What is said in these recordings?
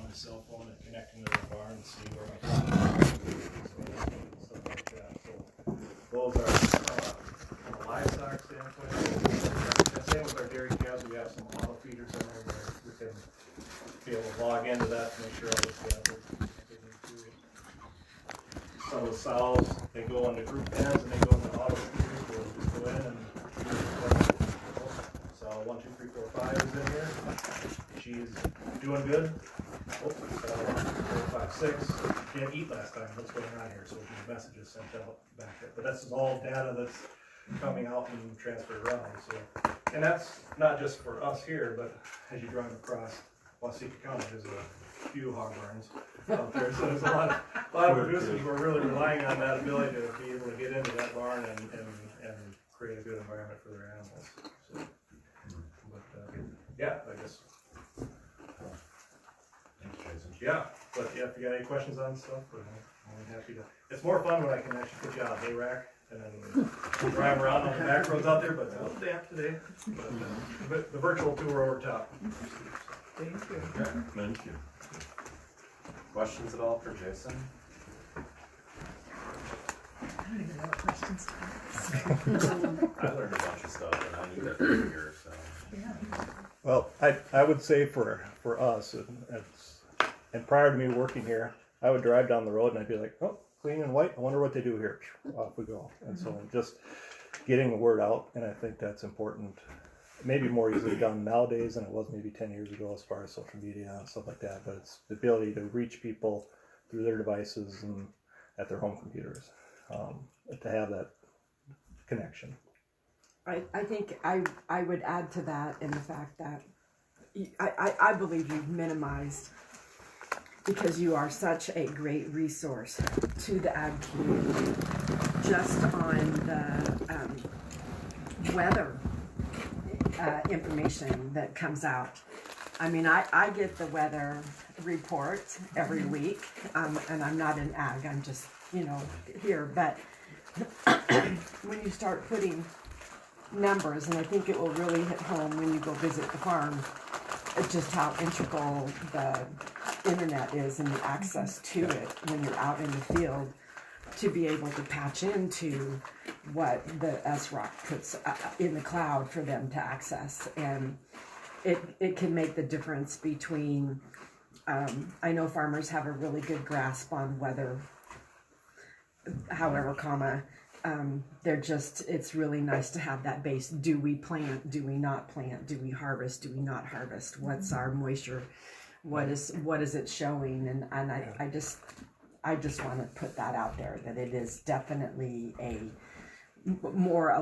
my cell phone and connecting to the barn and see where my cows are. Stuff like that. So those are from a livestock standpoint. And same with our dairy calves. We have some auto feeders in there where we can be able to log into that to make sure all the calves are some of the sows, they go into group pens and they go into auto feeders. We'll just go in and so 1, 2, 3, 4, 5 is in here. She's doing good. Oh, 1, 2, 3, 4, 5, 6. She didn't eat last time. What's going on here? So the messages sent out back there. But this is all data that's coming out and transferred around. So, and that's not just for us here, but as you drive across Waseca County, there's a few hog barns out there. So there's a lot of producers who are really relying on that ability to be able to get into that barn and create a good environment for their animals. So, but yeah, I guess. Yeah, but yeah, if you got any questions on stuff, I'm happy to. It's more fun when I can actually put you on a hay rack and then drive around on the back roads out there, but it's a little damp today. But the virtual tour over top. Thank you. Yeah, thank you. Questions at all for Jason? I don't even know what questions to ask. I learned a bunch of stuff and I knew that from here, so. Yeah. Well, I would say for us, and prior to me working here, I would drive down the road and I'd be like, oh, clean and white, I wonder what they do here. Off we go. And so just getting the word out, and I think that's important. Maybe more easily done nowadays than it was maybe 10 years ago as far as social media and stuff like that, but it's the ability to reach people through their devices and at their home computers, to have that connection. I think I would add to that in the fact that I believe you've minimized, because you are such a great resource to the ag community, just on the weather information that comes out. I mean, I get the weather report every week, and I'm not in ag, I'm just, here, but when you start putting numbers, and I think it will really hit home when you go visit the farm, just how integral the internet is and the access to it when you're out in the field, to be able to patch into what the SROC puts in the cloud for them to access. And it can make the difference between, I know farmers have a really good grasp on weather, however, it's really nice to have that base. Do we plant? Do we not plant? Do we harvest? Do we not harvest? What's our moisture? What is it showing? And I just want to put that out there, that it is definitely a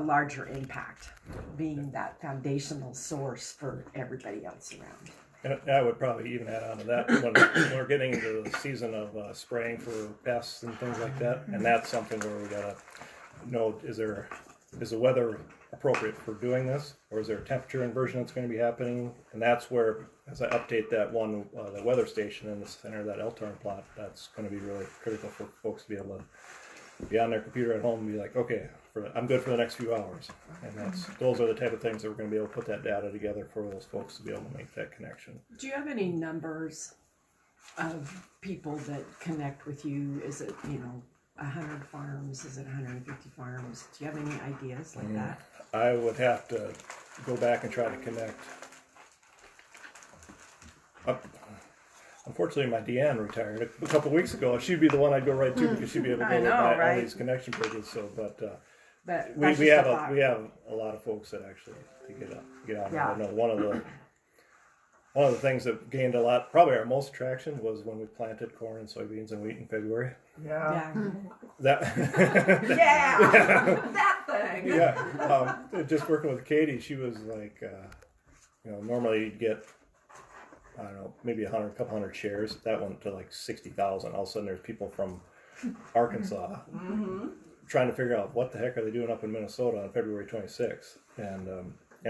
larger impact, being that foundational source for everybody else around. And I would probably even add on to that when we're getting into the season of spraying for pests and things like that, and that's something where we gotta know, is the weather appropriate for doing this, or is there a temperature inversion that's going to be happening? And that's where, as I update that one, the weather station in the center of that LTARN plot, that's going to be really critical for folks to be able to be on their computer at home and be like, okay, I'm good for the next few hours. And those are the type of things that we're going to be able to put that data together for those folks to be able to make that connection. Do you have any numbers of people that connect with you? Is it, 100 farms? Is it 150 farms? Do you have any ideas like that? I would have to go back and try to connect. Unfortunately, my Deanne retired a couple weeks ago. She'd be the one I'd go right to, because she'd be able to go all these connection pages. So, but we have a lot of folks that actually get out. Yeah. I know one of the things that gained a lot, probably our most traction, was when we planted corn and soybeans and wheat in February. Yeah. That that thing. Yeah. Just working with Katie, she was like, normally you'd get, I don't know, maybe a couple hundred shares. That went to like 60,000. All of a sudden, there's people from Arkansas trying to figure out what the heck are they doing up in Minnesota on February 26th, and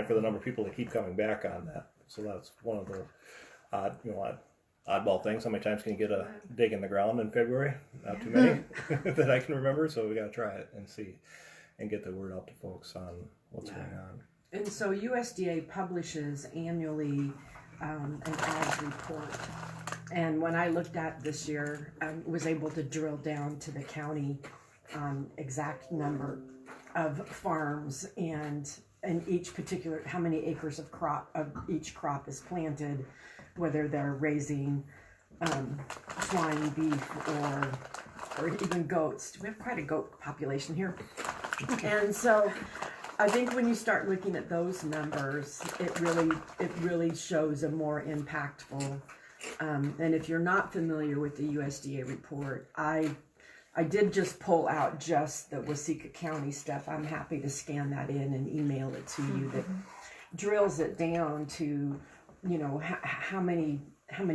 for the number of people that keep coming back on that. So that's one of the oddball things. How many times can you get a dig in the ground in February? Not too many that I can remember. So we got to try it and see, and get the word out to folks on what's going on. And so USDA publishes annually an ag report And when I looked at this year, was able to drill down to the county exact number of farms and each particular, how many acres of each crop is planted, whether they're raising swine, beef, or even goats. We have quite a goat population here. And so I think when you start looking at those numbers, it really shows a more impactful. And if you're not familiar with the USDA report, I did just pull out just the Waseca County stuff. I'm happy to scan that in and email it to you. That drills it down to, you know, how many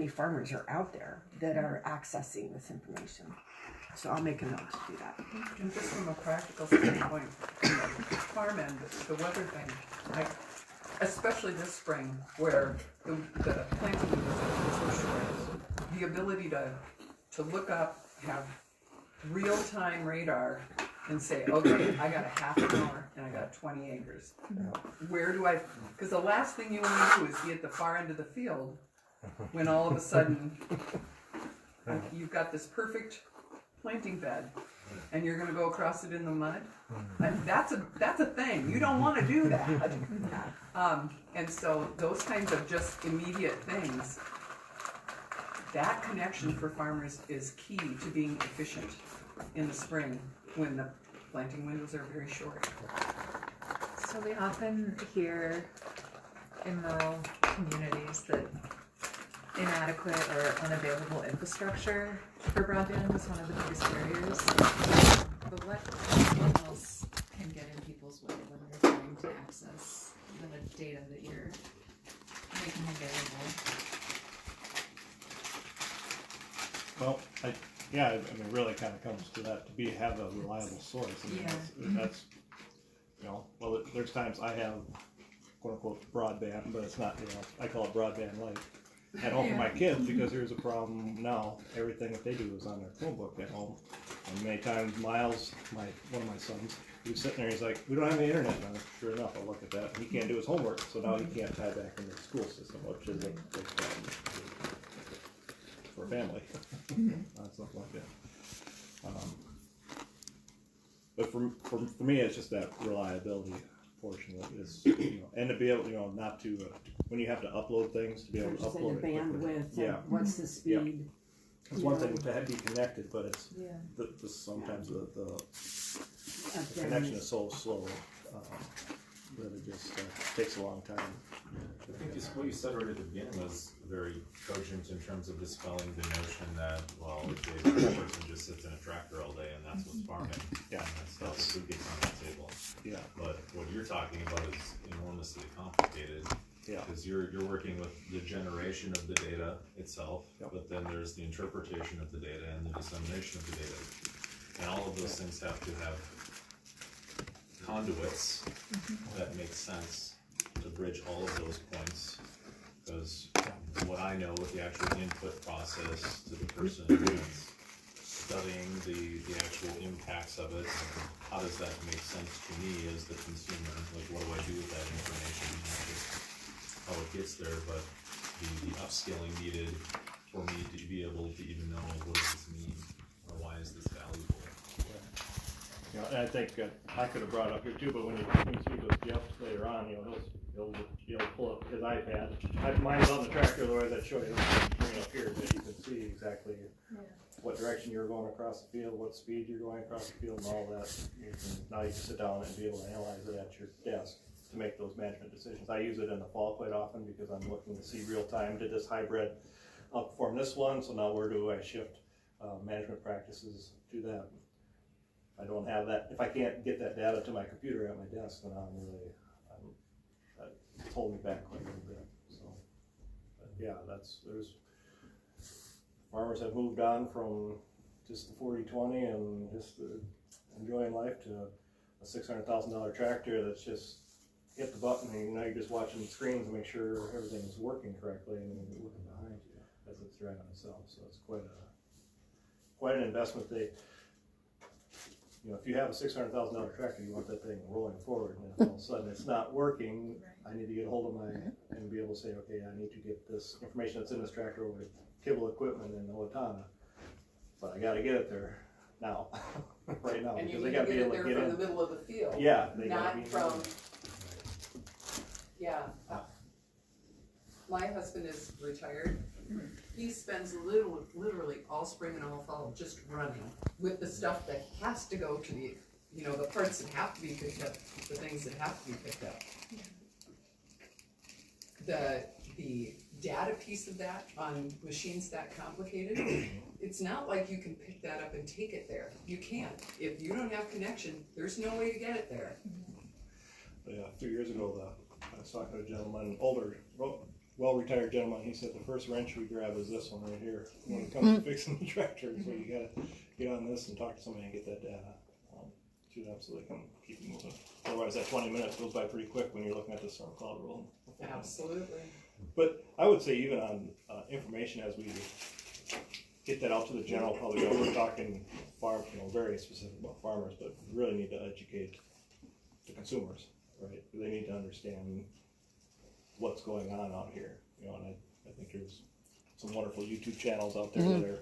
farmers are out there that are accessing this information. So I'll make a note to do that. And just from a practical standpoint, farm end, the weather thing, especially this spring where the planting windows are so short, the ability to look up, have real-time radar and say, okay, I got a half an hour and I got 20 acres. Where do I, because the last thing you want to do is be at the far end of the field when all of a sudden you've got this perfect planting bed and you're going to go across it in the mud. And that's a thing. You don't want to do that. And so those kinds of just immediate things, that connection for farmers is key to being efficient in the spring when the planting windows are very short. So we often hear in rural communities that inadequate or unavailable infrastructure for broadband is one of the biggest barriers. But what else can get in people's way when they're trying to access the data that you're making available? Well, I mean, really kind of comes to that, to have a reliable source. I mean, that's, you know, well, there's times I have quote unquote broadband, but it's not, you know, I call it broadband light at home for my kids, because here's a problem now. Everything that they do is on their Chromebook at home. And many times Miles, one of my sons, he was sitting there, he's like, we don't have any internet. And sure enough, I look at that, and he can't do his homework, so now he can't tie back into the school system, which is a big problem for a family. Something like that. But for me, it's just that reliability portion of it is, you know, and to be able, you know, not to when you have to upload things, to be able to upload the it bandwidth. Yeah. What's the speed? It's one thing to be connected, but it's sometimes the connection is so slow that it just takes a long time. I think what you said right at the beginning was very cogent in terms of dispelling the notion that, well, the person just sits in a tractor all day and that's what's farming. Yeah. And that's how the food gets on the table. Yeah. But what you're talking about is enormously complicated. Yeah. Because you're working with the generation of the data itself, but then there's the interpretation of the data and the dissemination of the data. And all of those things have to have conduits that make sense to bridge all of those points. Because what I know with the actual input process to the person who's studying the actual impacts of it, how does that make sense to me as the consumer? Like, what do I do with that information? Not just how it gets there, but the upskilling needed for me to be able to even know, what does this mean, or why is this valuable? You know, and I think I could have brought it up here too, but when you speak with Jeff later on, you know, he'll pull up his iPad. Mine's on the tractor, otherwise I'd show you. Bring it up here, that you can see exactly what direction you're going across the field, what speed you're going across the field, and all that. Now you can sit down and be able to analyze it at your desk to make those management decisions. I use it in the fall quite often because I'm looking to see real time. Did this hybrid outperform this one? So now where do I shift management practices to that? I don't have that. If I can't get that data to my computer at my desk, then it's holding me back quite a little bit. So, but yeah, there's farmers have moved on from just the 40-20 and just enjoying life to a $600,000 tractor that's just hit the button and now you're just watching the screens to make sure everything's working correctly and you're looking behind you as it's driving itself. So it's quite an investment. You know, if you have a $600,000 tractor, you want that thing rolling forward, and if all of a sudden it's not working, I need to get a hold of and be able to say, okay, I need to get this information that's in this tractor over to kibble equipment in Owatonna, but I gotta get it there now, right now, And you because need they to gotta get be it able to there get from the in. middle of the field. Yeah, they gotta Not be. from, yeah. My husband is retired. He spends literally all spring and all fall just running with the stuff that has to go to the, you know, the parts that have to be picked up, the things that have to be picked up. The data piece of that on machines that complicated, it's not like you can pick that up and take it there. You can't. If you don't have connection, there's no way to get it there. Yeah, a few years ago, I was talking to a gentleman, older, well-retired gentleman. He said the first wrench we grab is this one right here when it comes to fixing the tractor. So you gotta get on this and talk to somebody and get that data. To them so they can keep it moving. Otherwise, that 20 minutes goes by pretty quick when you're looking at the storm cloud roll. Absolutely. But I would say even on information as we get that out to the general public, we're talking very specific about farmers, but we really need to educate the consumers, right? They need to understand what's going on out here, you know, and I think there's some wonderful YouTube channels out there that are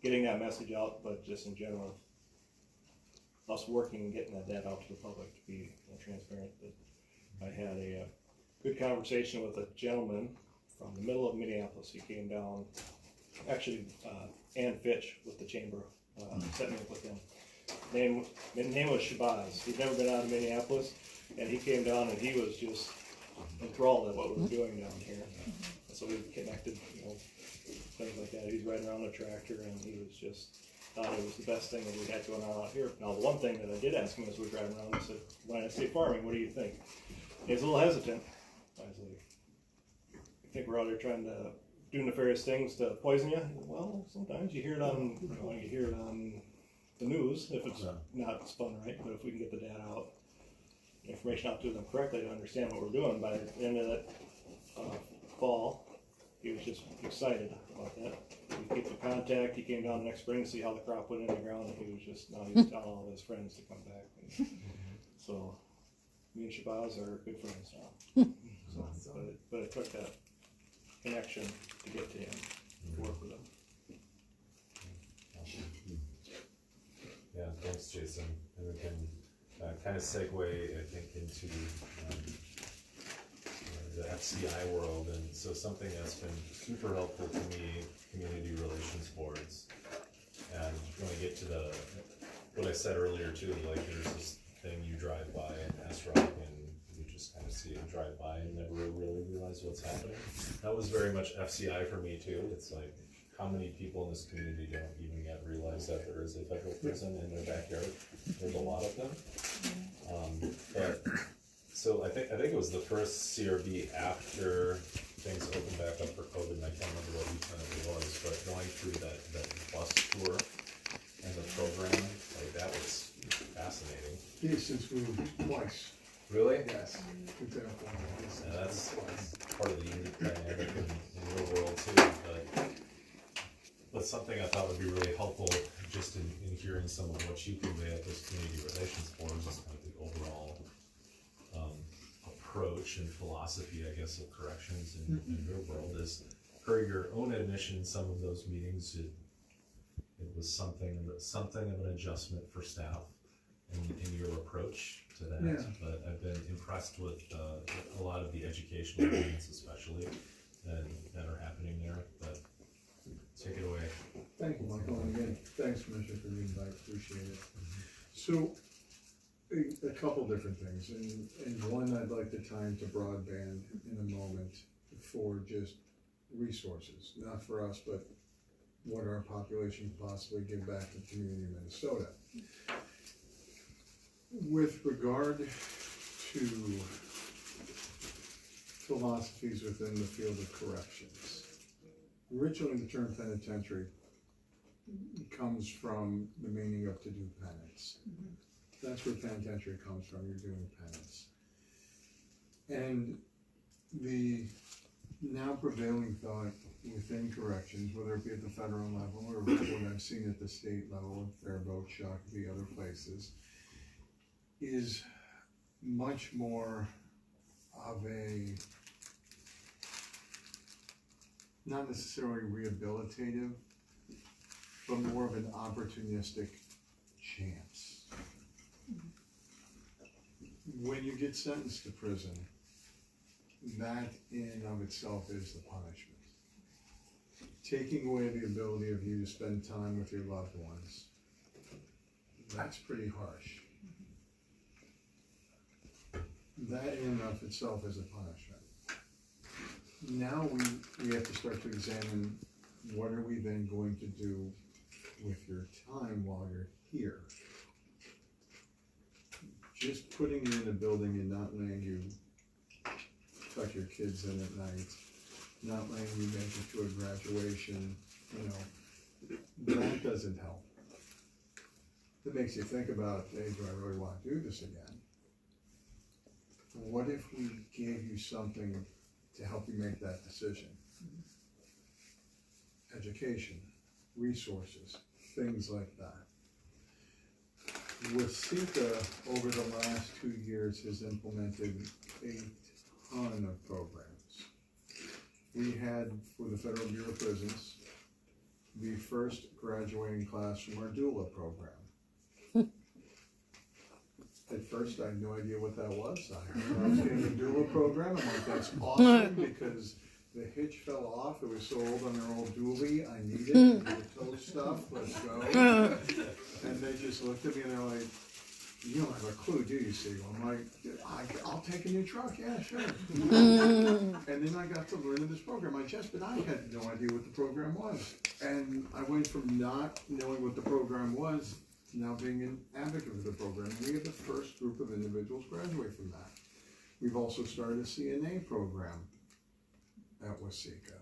getting that message out, but just in general, us working and getting that data out to the public to be transparent. But I had a good conversation with a gentleman from the middle of Minneapolis. He came down, actually, Ann Fitch with the chamber set me up with him. Name was Shabazz. He'd never been out of Minneapolis, and he came down and he was just enthralled at what we were doing down here. And so we connected, you know, things like that. He's riding around a tractor, and he was just thought it was the best thing that we had going on out here. Now, the one thing that I did ask him as we were driving around, I said, when I say farming, what do you think? He was a little hesitant. I was like, you think we're out here trying to do nefarious things to poison you? Well, sometimes you hear it on, the news, if it's not spun right, but if we can get the data out, information out to them correctly to understand what we're doing, by the end of that fall, he was just excited about that. We kept the contact. He came down next spring to see how the crop went in the ground, and he was just, now he's telling all of his friends to come back. And so, me and Shabazz are good friends now. So, but it took that connection to get to him, to work with him. Yeah, thanks, Jason. And we can kind of segue, I think, into the FCI world. And so something that's been super helpful to me, community relations boards. And when I get to what I said earlier too, like there's this thing you drive by in Rock and you just kind of see it drive by and never really realize what's happening. That was very much FCI for me too. It's like, how many people in this community don't even yet realize that there is a federal prison in their backyard? There's a lot of them. But so I think it was the first CRB after things opened back up for COVID, and I can't remember what weekend it was, but going through that bus tour and the program, like that was fascinating. He's since moved twice. Really? Yes. Example. And that's part of the unique dynamic in your world too. But something I thought would be really helpful, just in hearing some of what you convey at those community relations forums, is kind of the overall approach and philosophy, I guess, of corrections in your world. Is, per your own admission, some of those meetings, it was something of an adjustment for staff in your approach to that. Yeah. But I've been impressed with a lot of the educational elements, especially that are happening there. But take it away. Thank you, Michael, and again, thanks, Commissioner, for the invite, appreciate it. So, a couple different things, and one I'd like to tie into broadband in a moment for just resources, not for us, but what our population can possibly give back to the community of Minnesota. With regard to philosophies within the field of corrections, originally the term penitentiary comes from the meaning of to do penance. That's where penitentiary comes from, you're doing penance. And the now prevailing thought within corrections, whether it be at the federal level or what I've seen at the state level, Faribault, Shakopee, other places, is much more of a not necessarily rehabilitative, but more of an opportunistic chance. When you get sentenced to prison, that in and of itself is the punishment. Taking away the ability of you to spend time with your loved ones, that's pretty harsh. That in and of itself is a punishment. Now we have to start to examine, what are we then going to do with your time while you're here? Just putting you in a building and not letting you tuck your kids in at night, not letting you make it to a graduation, that doesn't help. It makes you think about, hey, do I really want to do this again? What if we gave you something to help you make that decision? Education, resources, things like that. Waseca, over the last 2 years, has implemented a ton of programs. We had, for the Federal Bureau of Prisons, the first graduating class from our doula program. At first, I had no idea what that was. I heard I was getting a doula program. I'm like, that's awesome, because the hitch fell off. It was so old on their old dually. I need it. The toe stuff. Let's go. And they just looked at me and they're like, you don't have a clue, do you, Siegel? I'm like, I'll take a new truck. Yeah, sure. And then I got to learn in this program. But I had no idea what the program was. And I went from not knowing what the program was to now being an advocate for the program. And we had the first group of individuals graduate from that. We've also started a CNA program at Waseca.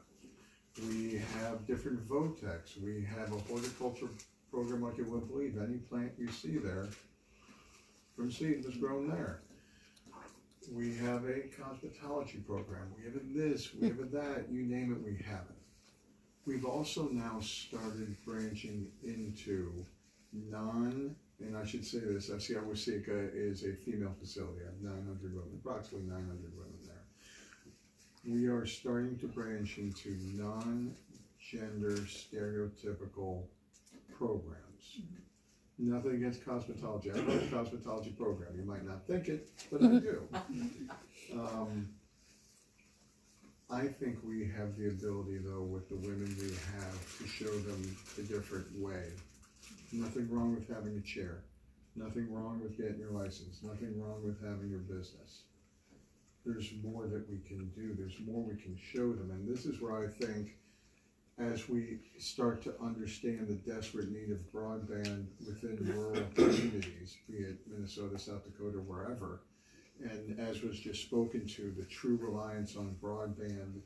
We have different VOTECs. We have a horticulture program like you wouldn't believe. Any plant you see there, from seed was grown there. We have a cosmetology program. We have a this, we have a that, you name it, we have it. We've also now started branching into and I should say this, FCI Waseca is a female facility. I have 900 women, approximately 900 women there. We are starting to branch into non-gender stereotypical programs. Nothing against cosmetology. I love a cosmetology program. You might not think it, but I do. I think we have the ability, though, with the women we have, to show them a different way. Nothing wrong with having a chair. Nothing wrong with getting your license. Nothing wrong with having your business. There's more that we can do. There's more we can show them. And this is where I think, as we start to understand the desperate need of broadband within rural communities, be it Minnesota, South Dakota, wherever, and as was just spoken to, the true reliance on broadband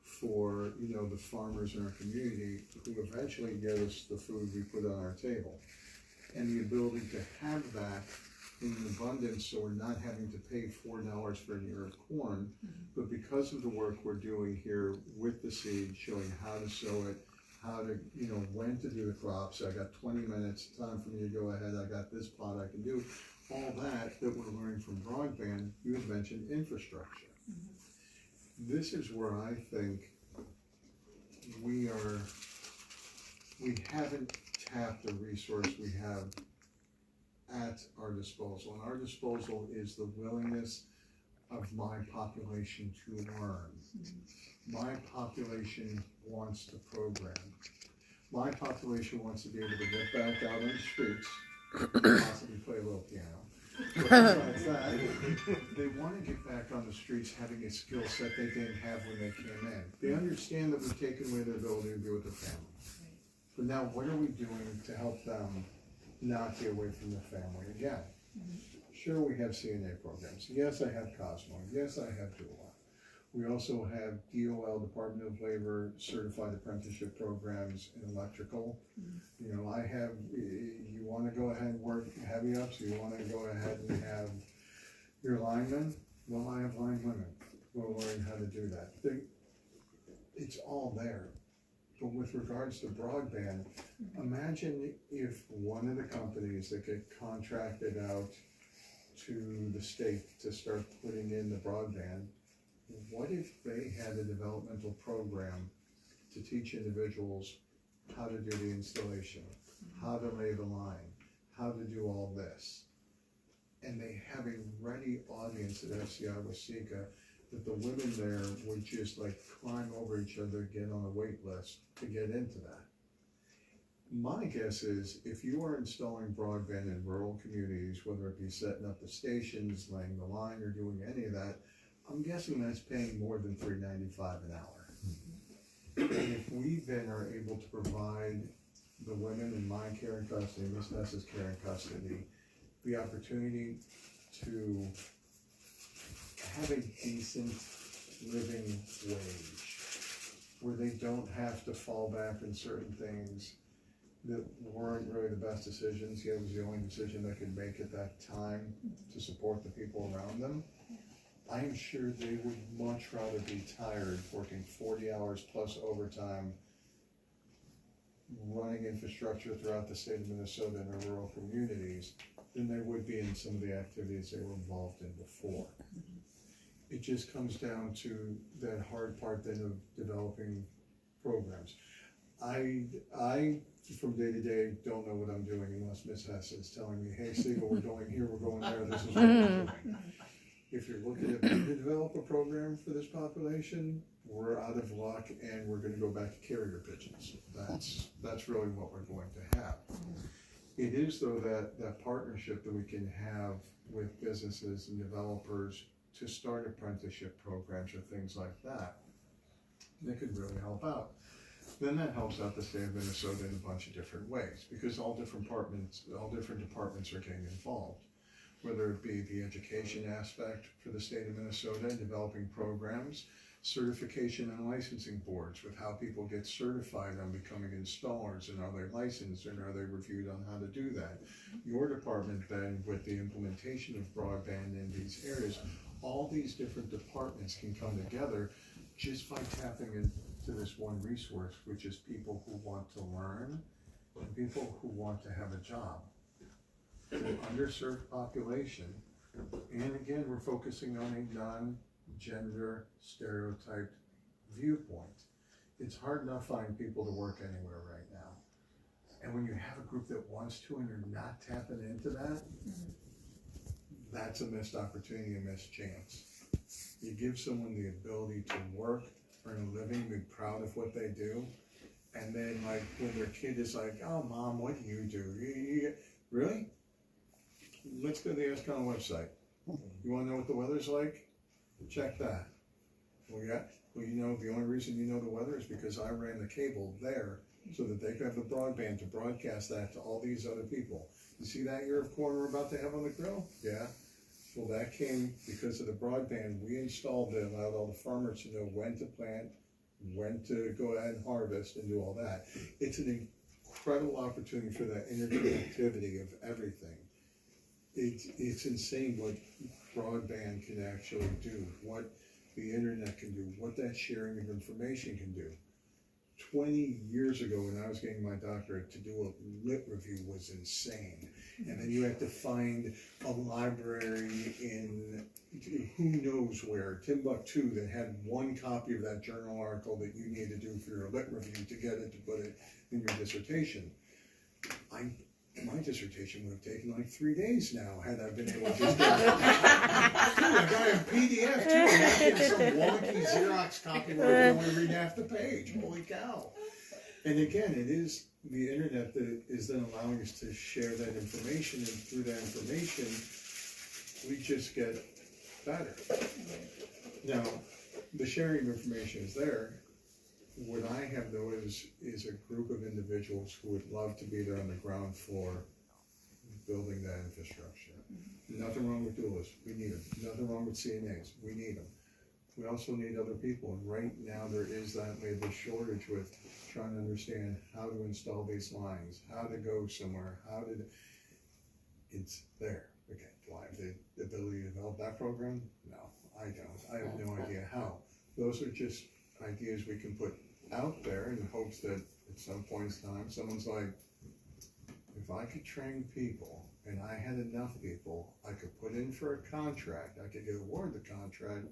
for, the farmers in our community who eventually get us the food we put on our table. And the ability to have that in abundance, so we're not having to pay $4 for an ear of corn, but because of the work we're doing here with the seed, showing how to sow it, how to, when to do the crops. I got 20 minutes, time for me to go ahead, I got this plot I can do. All that we're learning from broadband. You had mentioned infrastructure. This is where I think we haven't tapped a resource we have at our disposal. And our disposal is the willingness of my population to learn. My population wants to program. My population wants to be able to get back out on the streets, possibly play a little piano. But besides that, they want to get back on the streets having a skill set they didn't have when they came in. They understand that we've taken away their ability to be with their family. But now what are we doing to help them not get away from their family again? Sure, we have CNA programs. Yes, I have Cosmo. Yes, I have doula. We also have DOL, Department of Labor, certified apprenticeship programs in electrical. I have, you want to go ahead and work heavy up, so you want to go ahead and have your linemen? Well, I have line women who are learning how to do that. It's all there. But with regards to broadband, imagine if one of the companies that get contracted out to the state to start putting in the broadband, what if they had a developmental program to teach individuals how to do the installation, how to lay the line, how to do all this. And they have a ready audience at FCI Waseca that the women there would just like climb over each other, get on a wait list to get into that. My guess is if you are installing broadband in rural communities, whether it be setting up the stations, laying the line, or doing any of that, I'm guessing that's paying more than $3.95 an hour. And if we then are able to provide the women in my care and custody, Miss Nessa's care and custody, the opportunity to have a decent living wage, where they don't have to fall back on certain things that weren't really the best decisions, yet it was the only decision they could make at that time to support the people around them. I'm sure they would much rather be tired working 40 hours plus overtime, running infrastructure throughout the state of Minnesota in our rural communities, than they would be in some of the activities they were involved in before. It just comes down to that hard part then of developing programs. I from day to day don't know what I'm doing unless Miss Hess is telling me, hey Siegel, we're going here, we're going there, this is what we're doing. If you're looking at me to develop a program for this population, we're out of luck and we're gonna go back to carrier pigeons. That's really what we're going to have. It is though that partnership that we can have with businesses and developers to start apprenticeship programs or things like that could really help out. Then that helps out the state of Minnesota in a bunch of different ways, because all different departments are getting involved. Whether it be the education aspect for the state of Minnesota and developing programs, certification and licensing boards with how people get certified on becoming installers, and are they licensed and are they reviewed on how to do that. Your department then with the implementation of broadband in these areas, all these different departments can come together just by tapping into this one resource, which is people who want to learn and people who want to have a job. An underserved population, and again, we're focusing on a non-gender stereotyped viewpoint. It's hard enough finding people to work anywhere right now. And when you have a group that wants to and you're not tapping into that, that's a missed opportunity, a missed chance. You give someone the ability to work, earn a living, be proud of what they do, and then like when their kid is like, oh mom, what do you do? Really? Let's go to the ASCON website. You wanna know what the weather's like? Check that. Well, you know, the only reason you know the weather is because I ran the cable there so that they could have the broadband to broadcast that to all these other people. You see that ear of corn we're about to have on the grill? Yeah. Well, that came because of the broadband we installed that allowed all the farmers to know when to plant, when to go ahead and harvest and do all that. It's an incredible opportunity for that interconnectivity of everything. It's insane what broadband can actually do, what the internet can do, what that sharing of information can do. 20 years ago when I was getting my doctorate, to do a lit review was insane. And then you had to find a library in who knows where, Timbuktu, that had one copy of that journal article that you need to do for your lit review to get it to put it in your dissertation. My dissertation would have taken like 3 days now had I been able to just get it. I got it in PDF too, and I get some wonky Xerox copy where I can only read half the page. Holy cow. And again, it is the internet that is then allowing us to share that information, and through that information, we just get better. Now, the sharing of information is there. What I have though is a group of individuals who would love to be there on the ground floor building that infrastructure. Nothing wrong with dualists, we need them. Nothing wrong with CNAs, we need them. We also need other people, and right now there is that labor shortage with trying to understand how to install these lines, how to go somewhere, it's there. Okay, do I have the ability to develop that program? No, I don't. I have no idea how. Those are just ideas we can put out there in hopes that at some point in time someone's like, if I could train people and I had enough people, I could put in for a contract, I could get awarded the contract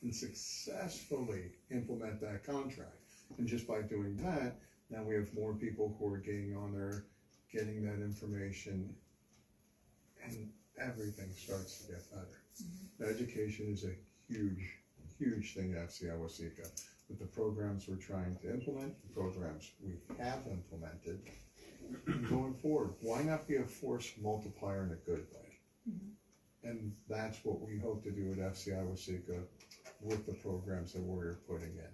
and successfully implement that contract. And just by doing that, now we have more people who are getting on there, getting that information, and everything starts to get better. Education is a huge thing at FCI Waseca. With the programs we're trying to implement, the programs we have implemented, and going forward, why not be a force multiplier in a good way? And that's what we hope to do at FCI Waseca with the programs that we're putting in.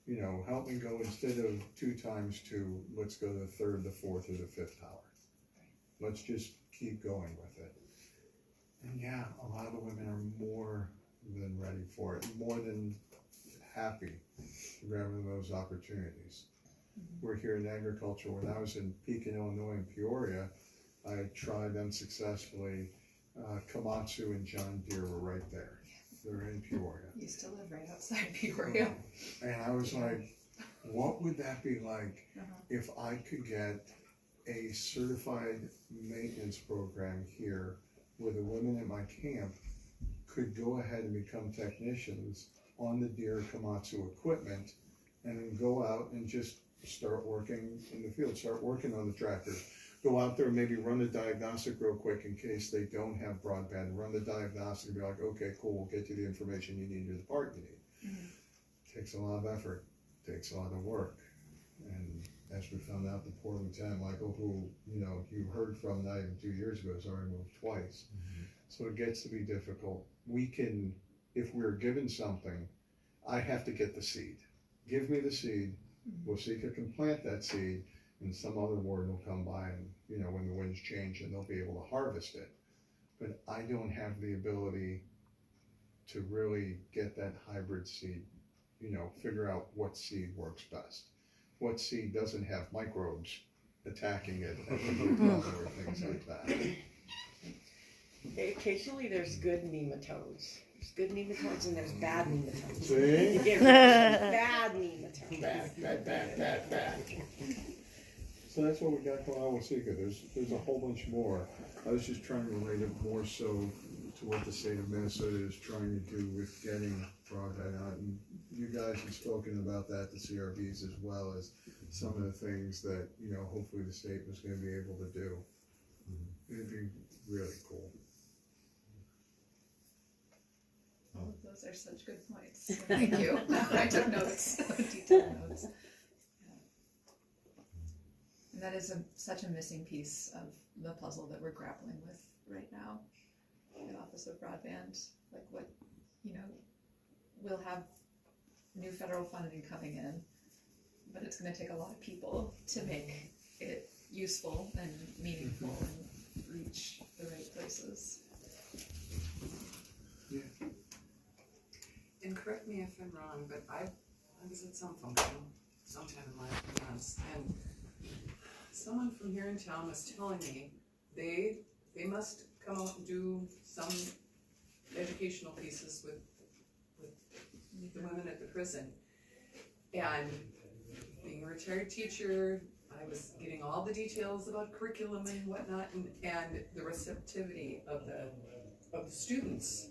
You know, help me go, instead of 2 times 2, let's go to the 3rd, the 4th, or the 5th tower. Let's just keep going with it. And yeah, a lot of the women are more than ready for it, more than happy to grab those opportunities. We're here in agriculture. When I was in Pekin, Illinois, and Peoria, I tried them successfully. Komatsu and John Deere were right there. They're in Peoria. You still live right outside Peoria. And I was like, what would that be like if I could get a certified maintenance program here where the women at my camp could go ahead and become technicians on the Deere Komatsu equipment and then go out and just start working in the field, start working on the tractors. Go out there and maybe run the diagnostic real quick in case they don't have broadband. Run the diagnostic and be like, okay, cool, we'll get you the information you need or the part you need. Takes a lot of effort, takes a lot of work. And as we found out, the poor Lieutenant Michael, who, you know, you heard from not even 2 years ago, has already moved twice. So it gets to be difficult. We can, if we're given something, I have to get the seed. Give me the seed. Waseca can plant that seed, and some other warden will come by and, you know, when the winds change, and they'll be able to harvest it. But I don't have the ability to really get that hybrid seed, you know, figure out what seed works best. What seed doesn't have microbes attacking it or things like that. Occasionally there's good nematodes. There's good nematodes and there's bad nematodes. See? Bad nematodes. Bad. So that's what we got going on with Waseca. There's a whole bunch more. I was just trying to relate it more so to what the state of Minnesota is trying to do with getting broadband out. And you guys have spoken about that, the CRBs, as well as some of the things that, you know, hopefully the state was going to be able to do. It'd be really cool. All of those are such good points. Thank you. I took notes, detailed notes. And that is such a missing piece of the puzzle that we're grappling with right now. The Office of Broadband, like what, you know, we'll have new federal funding coming in, but it's going to take a lot of people to make it useful and meaningful and reach the right places. Yeah. And correct me if I'm wrong, but I was at some function sometime in the last few months, and someone from here in town was telling me they must come out and do some educational pieces with the women at the prison. And being a retired teacher, I was getting all the details about curriculum and whatnot, and the receptivity of the students,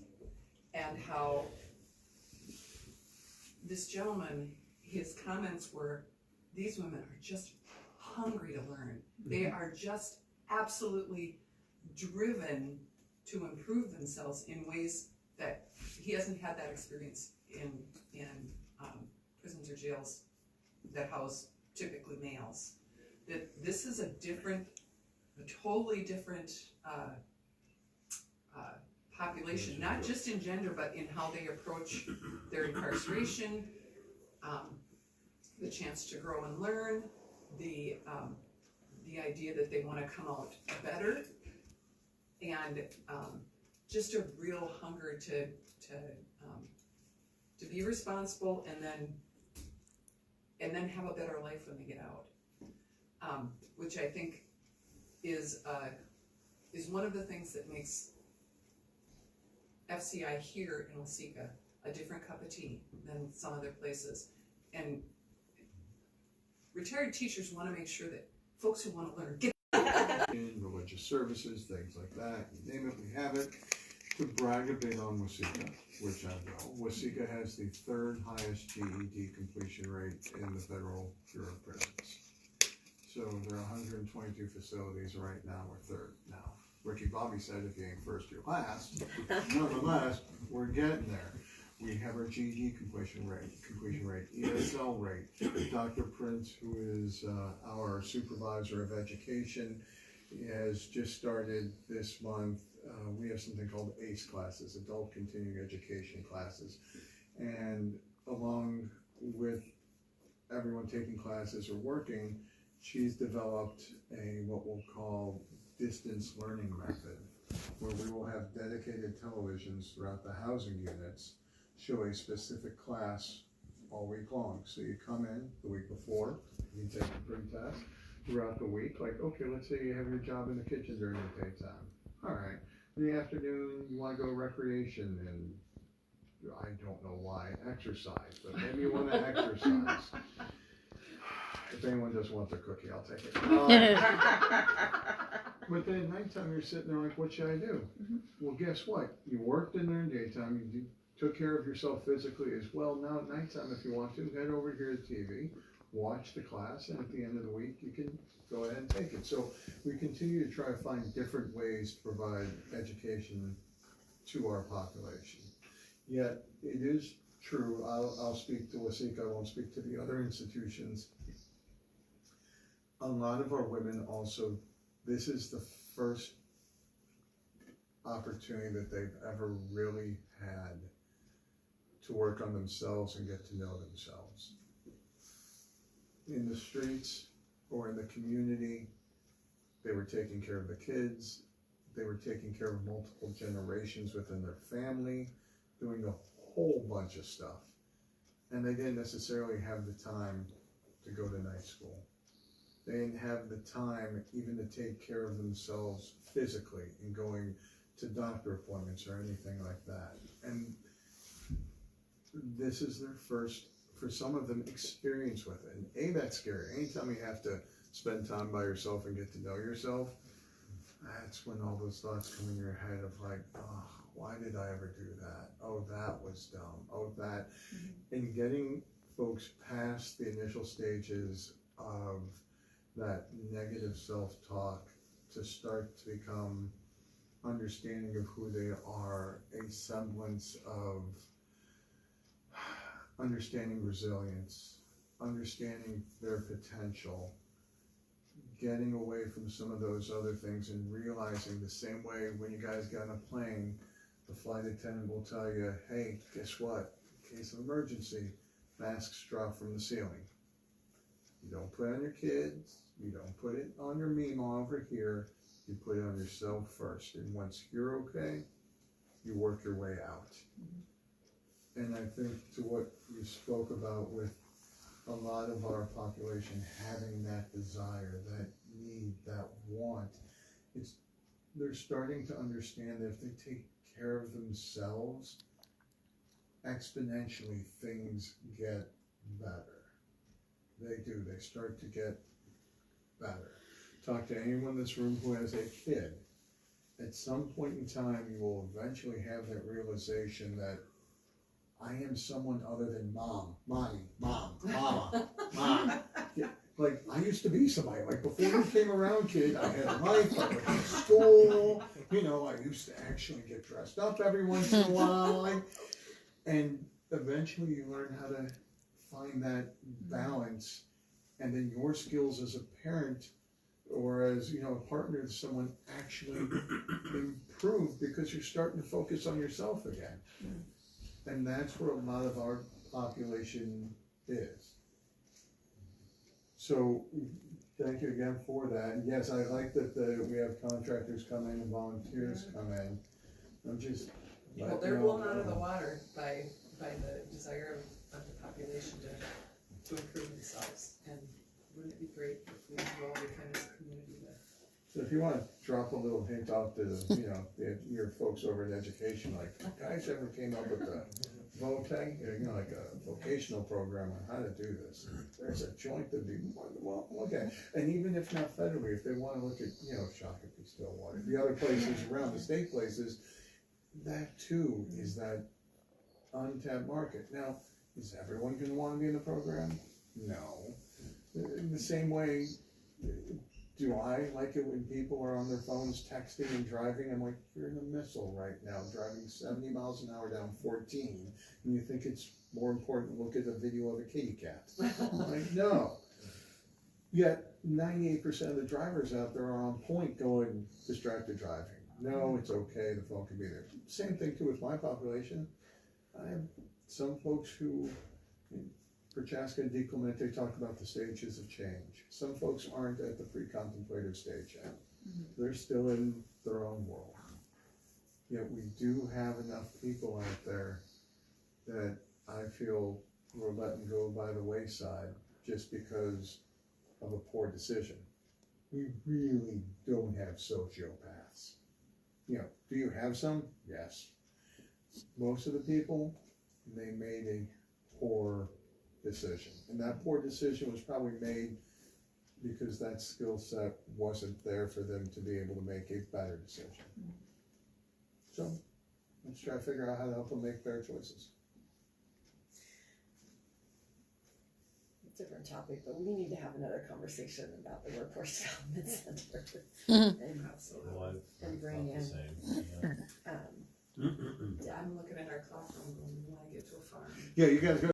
and how this gentleman, his comments were, these women are just hungry to learn. They are just absolutely driven to improve themselves in ways that he hasn't had that experience in prisons or jails that house typically males. That this is a totally different population, not just in gender, but in how they approach their incarceration, the chance to grow and learn, the idea that they want to come out better, and just a real hunger to be responsible and then have a better life when they get out, which I think is one of the things that makes FCI here in Waseca a different cup of tea than some other places. And retired teachers want to make sure that folks who want to learn get In religious services, things like that, you name it, we have it. to brag a bit on Waseca, which I will. Waseca has the third highest GED completion rate in the Federal Bureau of Prisons. So there are 122 facilities right now, we're third now. Ricky Bobby said if you ain't first, you're last. Nonetheless, we're getting there. We have our GED completion rate, ESL rate. Dr. Prince, who is our supervisor of education, has just started this month. We have something called ACE classes, Adult Continuing Education classes. And along with everyone taking classes or working, she's developed what we'll call distance learning method, where we will have dedicated televisions throughout the housing units show a specific class all week long. So you come in the week before, you take a pre-test throughout the week. Like, okay, let's say you have your job in the kitchen during the daytime. All right, in the afternoon you want to go recreation and I don't know why, exercise, but maybe you want to exercise. If anyone doesn't want their cookie, I'll take it. But then at nighttime you're sitting there like, what should I do? Well, guess what? You worked in there in daytime, you took care of yourself physically as well. Now at nighttime, if you want to, head over here to TV, watch the class, and at the end of the week, you can go ahead and take it. So we continue to try to find different ways to provide education to our population. Yet it is true, I'll speak to Waseca, I won't speak to the other institutions. A lot of our women also, this is the first opportunity that they've ever really had to work on themselves and get to know themselves. In the streets or in the community, they were taking care of the kids, they were taking care of multiple generations within their family, doing a whole bunch of stuff. And they didn't necessarily have the time to go to night school. They didn't have the time even to take care of themselves physically and going to doctor appointments or anything like that. And this is their first, for some of them, experience with it. And that's scary. Anytime you have to spend time by yourself and get to know yourself, that's when all those thoughts come in your head of like, oh, why did I ever do that? Oh, that was dumb. Oh, that. And getting folks past the initial stages of that negative self-talk to start to become understanding of who they are, a semblance of understanding resilience, understanding their potential, getting away from some of those other things and realizing the same way when you guys get on a plane, the flight attendant will tell you, hey, guess what? In case of emergency, masks drop from the ceiling. You don't put it on your kids, you don't put it on your Mima over here, you put it on yourself first. And once you're okay, you work your way out. And I think to what you spoke about with a lot of our population having that desire, that need, that want, they're starting to understand that if they take care of themselves, exponentially things get better. They do, they start to get better. Talk to anyone in this room who has a kid. At some point in time, you will eventually have that realization that I am someone other than mom, mommy, mom, mama, mom. Yeah, like, I used to be somebody. Like, before you came around, kid, I had a life, I went to school, you know, I used to actually get dressed up every once in a while. And eventually you learn how to find that balance, and then your skills as a parent or as, you know, a partner to someone actually improve because you're starting to focus on yourself again. And that's where a lot of our population is. So thank you again for that. And yes, I like that we have contractors come in and volunteers come in. I'm just Well, they're blown out of the water by the desire of the population to improve themselves. And wouldn't it be great if we were all kind of community with? So if you want to drop a little hint out to your folks over in education, like, guys ever came up with a VOTEC, like a vocational program on how to do this, there's a joint that'd be more than welcome. Okay, and even if not federally, if they want to look at, Shakopee, Stillwater, the other places around, the state places, that too is that untapped market. Now, is everyone gonna wanna be in the program? No. In the same way, do I like it when people are on their phones texting and driving? I'm like, you're in a missile right now, driving 70 miles an hour down 14, and you think it's more important to look at a video of a kitty cat. Like, no. Yet 98% of the drivers out there are on point going distracted driving. No, it's okay, the phone can be there. Same thing too with my population. I have some folks who, for Chaska and Declement, they talk about the stages of change. Some folks aren't at the pre-contemplative stage yet. They're still in their own world. Yet we do have enough people out there that I feel we're letting go by the wayside just because of a poor decision. We really don't have sociopaths. You know, do you have some? Yes. Most of the people, they made a poor decision. And that poor decision was probably made because that skill set wasn't there for them to be able to make a better decision. So, let's try to figure out how to help them make better choices. Different topic, but we need to have another conversation about the workforce development center and, Well, and bring the in. same. Yeah. Yeah. I'm looking at our clock, I'm going, when I get to a farm. Yeah, you guys go.